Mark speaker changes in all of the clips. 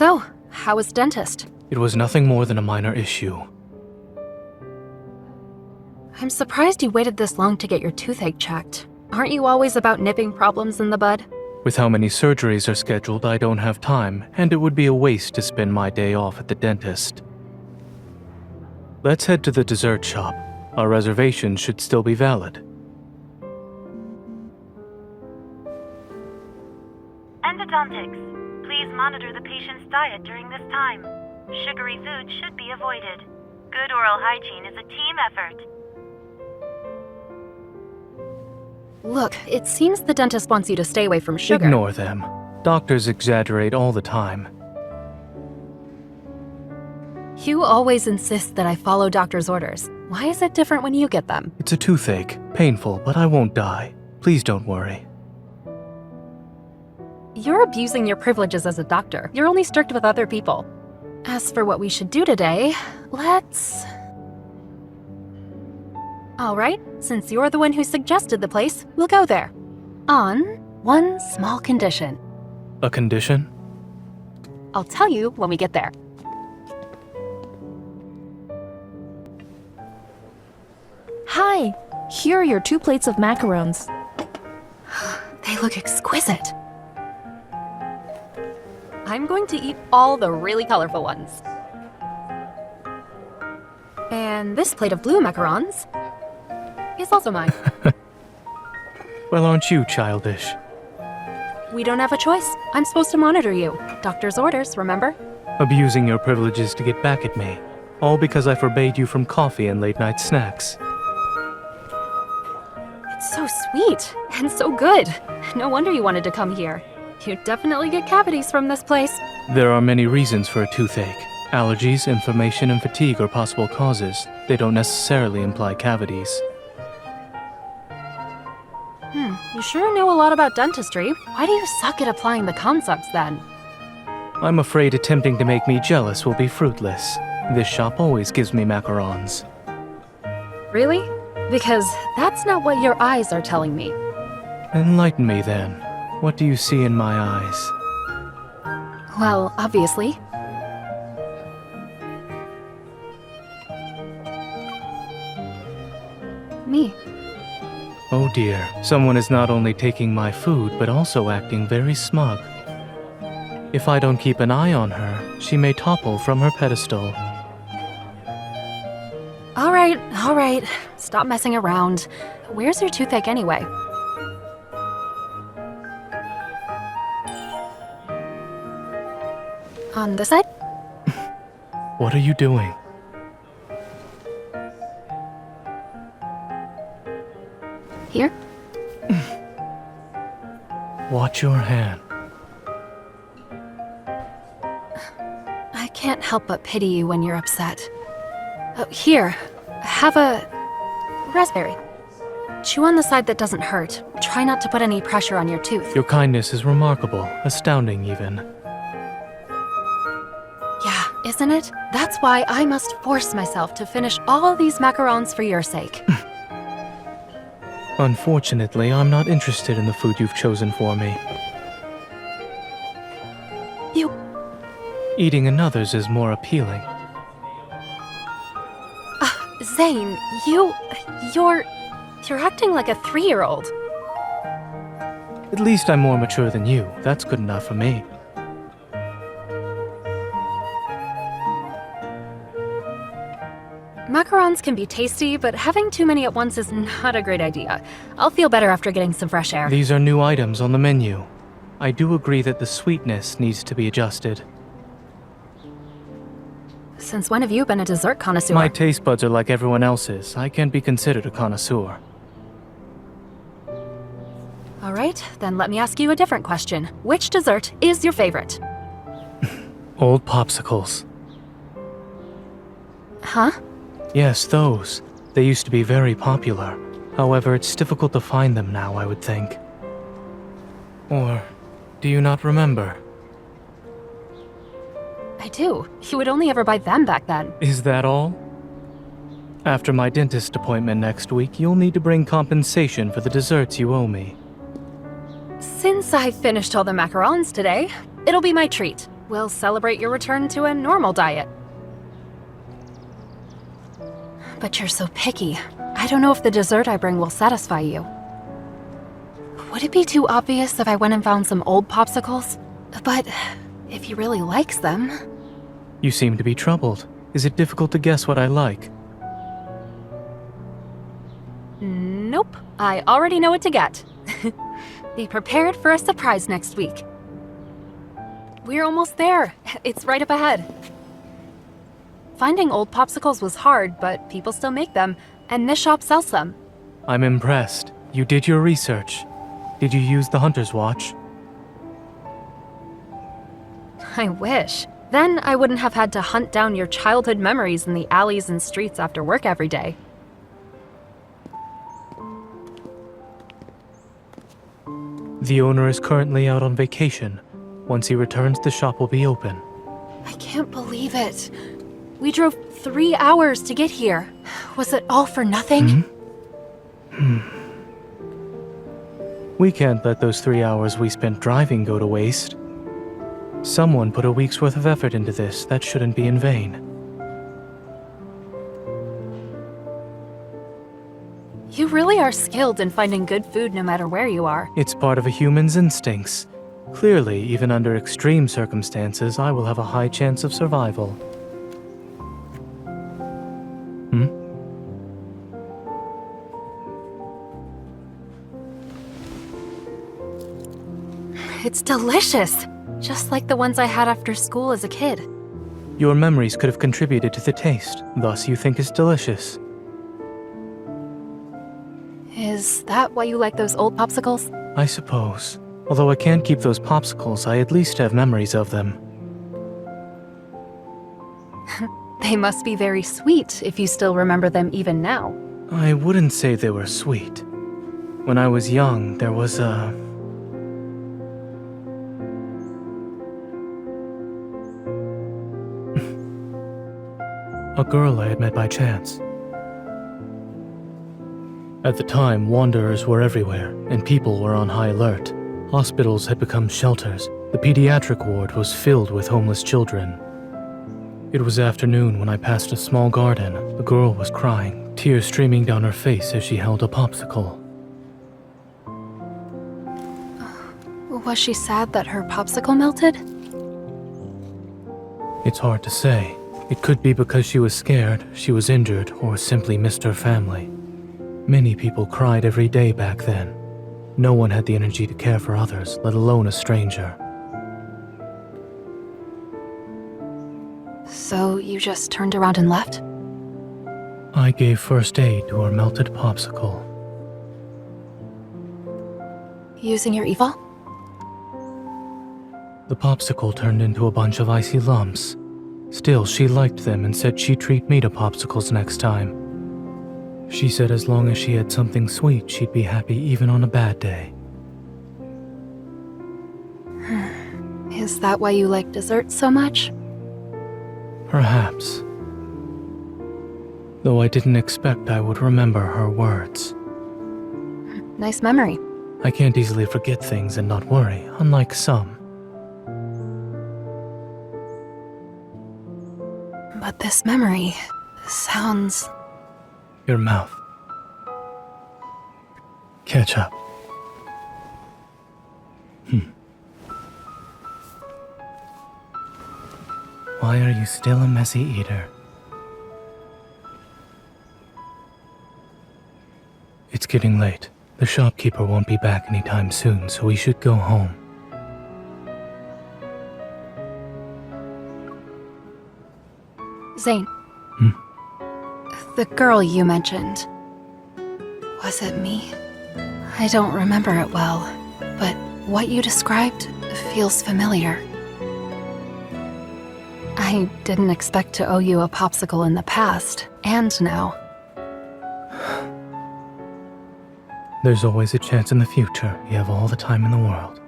Speaker 1: So, how was dentist?
Speaker 2: It was nothing more than a minor issue.
Speaker 1: I'm surprised you waited this long to get your toothache checked. Aren't you always about nipping problems in the bud?
Speaker 2: With how many surgeries are scheduled, I don't have time, and it would be a waste to spend my day off at the dentist. Let's head to the dessert shop. Our reservation should still be valid.
Speaker 3: Endodontics. Please monitor the patient's diet during this time. Sugary food should be avoided. Good oral hygiene is a team effort.
Speaker 1: Look, it seems the dentist wants you to stay away from sugar.
Speaker 2: Ignore them. Doctors exaggerate all the time.
Speaker 1: You always insist that I follow doctor's orders. Why is it different when you get them?
Speaker 2: It's a toothache. Painful, but I won't die. Please don't worry.
Speaker 1: You're abusing your privileges as a doctor. You're only strict with other people. As for what we should do today, let's... Alright, since you're the one who suggested the place, we'll go there. On one small condition.
Speaker 2: A condition?
Speaker 1: I'll tell you when we get there.
Speaker 4: Hi, here are your 2 plates of macarons.
Speaker 1: They look exquisite. I'm going to eat all the really colorful ones. And this plate of blue macarons is also mine.
Speaker 2: Well, aren't you childish?
Speaker 1: We don't have a choice. I'm supposed to monitor you. Doctor's orders, remember?
Speaker 2: Abusing your privileges to get back at me. All because I forbade you from coffee and late-night snacks.
Speaker 1: It's so sweet and so good. No wonder you wanted to come here. You'd definitely get cavities from this place.
Speaker 2: There are many reasons for a toothache. Allergies, inflammation, and fatigue are possible causes. They don't necessarily imply cavities.
Speaker 1: You sure know a lot about dentistry. Why do you suck at applying the concepts then?
Speaker 2: I'm afraid attempting to make me jealous will be fruitless. This shop always gives me macarons.
Speaker 1: Really? Because that's not what your eyes are telling me.
Speaker 2: Enlighten me then. What do you see in my eyes?
Speaker 1: Well, obviously. Me.
Speaker 2: Oh dear, someone is not only taking my food, but also acting very smug. If I don't keep an eye on her, she may topple from her pedestal.
Speaker 1: All right. Stop messing around. Where's your toothache anyway? On this side?
Speaker 2: What are you doing?
Speaker 1: Here?
Speaker 2: Watch your hand.
Speaker 1: I can't help but pity you when you're upset. Here, have a raspberry. Chew on the side that doesn't hurt. Try not to put any pressure on your tooth.
Speaker 2: Your kindness is remarkable, astounding even.
Speaker 1: Yeah, isn't it? That's why I must force myself to finish all these macarons for your sake.
Speaker 2: Unfortunately, I'm not interested in the food you've chosen for me.
Speaker 1: You...
Speaker 2: Eating another's is more appealing.
Speaker 1: Zayne, you're acting like a 3-year-old.
Speaker 2: At least I'm more mature than you. That's good enough for me.
Speaker 1: Macarons can be tasty, but having too many at once is not a great idea. I'll feel better after getting some fresh air.
Speaker 2: These are new items on the menu. I do agree that the sweetness needs to be adjusted.
Speaker 1: Since when have you been a dessert connoisseur?
Speaker 2: My taste buds are like everyone else's. I can't be considered a connoisseur.
Speaker 1: All right, then let me ask you a different question. Which dessert is your favorite?
Speaker 2: Old popsicles.
Speaker 1: Huh?
Speaker 2: Yes, those. They used to be very popular. However, it's difficult to find them now, I would think. Or, do you not remember?
Speaker 1: I do. You would only ever buy them back then.
Speaker 2: Is that all? After my dentist appointment next week, you'll need to bring compensation for the desserts you owe me.
Speaker 1: Since I finished all the macarons today, it'll be my treat. we'll celebrate your return to a normal diet. But you're so picky. I don't know if the dessert I bring will satisfy you. Would it be too obvious if I went and found some old popsicles? But if he really likes them...
Speaker 2: You seem to be troubled. Is it difficult to guess what I like?
Speaker 1: Nope. I already know what to get. Be prepared for a surprise next week. We're almost there. It's right up ahead. Finding old popsicles was hard, but people still make them, and this shop sells them.
Speaker 2: I'm impressed. You did your research. Did you use the hunter's watch?
Speaker 1: I wish. Then I wouldn't have had to hunt down your childhood memories in the alleys and streets after work every day.
Speaker 2: The owner is currently out on vacation. Once he returns, the shop will be open.
Speaker 1: I can't believe it. We drove 3 hours to get here. Was it all for nothing?
Speaker 2: We can't let those 3 hours we spent driving go to waste. Someone put a week's worth of effort into this. That shouldn't be in vain.
Speaker 1: You really are skilled in finding good food no matter where you are.
Speaker 2: It's part of a human's instincts. Clearly, even under extreme circumstances, I will have a high chance of survival.
Speaker 1: It's delicious. Just like the ones I had after school as a kid.
Speaker 2: Your memories could have contributed to the taste, thus you think it's delicious.
Speaker 1: Is that why you like those old popsicles?
Speaker 2: I suppose. Although I can't keep those popsicles, I at least have memories of them.
Speaker 1: They must be very sweet if you still remember them even now.
Speaker 2: I wouldn't say they were sweet. When I was young, there was a girl I had met by chance. At the time, wanderers were everywhere, and people were on high alert. Hospitals had become shelters. The pediatric ward was filled with homeless children. It was afternoon when I passed a small garden. The girl was crying, tears streaming down her face as she held a popsicle.
Speaker 1: Was she sad that her popsicle melted?
Speaker 2: It's hard to say. It could be because she was scared, she was injured, or simply missed her family. Many people cried every day back then. No one had the energy to care for others, let alone a stranger.
Speaker 1: So you just turned around and left?
Speaker 2: I gave first aid to her melted popsicle.
Speaker 1: Using your evil?
Speaker 2: The popsicle turned into a bunch of icy lumps. Still, she liked them and said she'd treat me to popsicles next time. She said as long as she had something sweet, she'd be happy even on a bad day.
Speaker 1: Is that why you like dessert so much?
Speaker 2: Perhaps. Though I didn't expect I would remember her words.
Speaker 1: Nice memory.
Speaker 2: I can't easily forget things and not worry, unlike some.
Speaker 1: But this memory sounds...
Speaker 2: Your mouth. Catch up. Why are you still a messy eater? It's getting late. The shopkeeper won't be back anytime soon, so we should go home.
Speaker 1: Zayne. The girl you mentioned. Was it me? I don't remember it well, but what you described feels familiar. I didn't expect to owe you a popsicle in the past, and now.
Speaker 2: There's always a chance in the future. You have all the time in the world.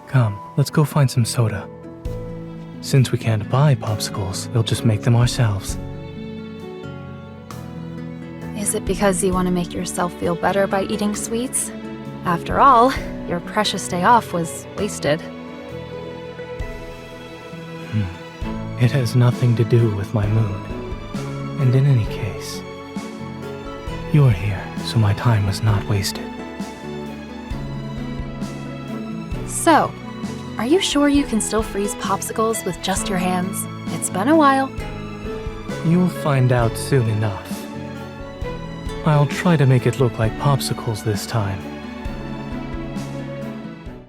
Speaker 2: Come, let's go find some soda. Since we can't buy popsicles, we'll just make them ourselves.
Speaker 1: Is it because you want to make yourself feel better by eating sweets? After all, your precious day off was wasted.
Speaker 2: It has nothing to do with my mood. And in any case, you're here, so my time was not wasted.
Speaker 1: So, are you sure you can still freeze popsicles with just your hands? It's been a while.
Speaker 2: You'll find out soon enough. I'll try to make it look like popsicles this time.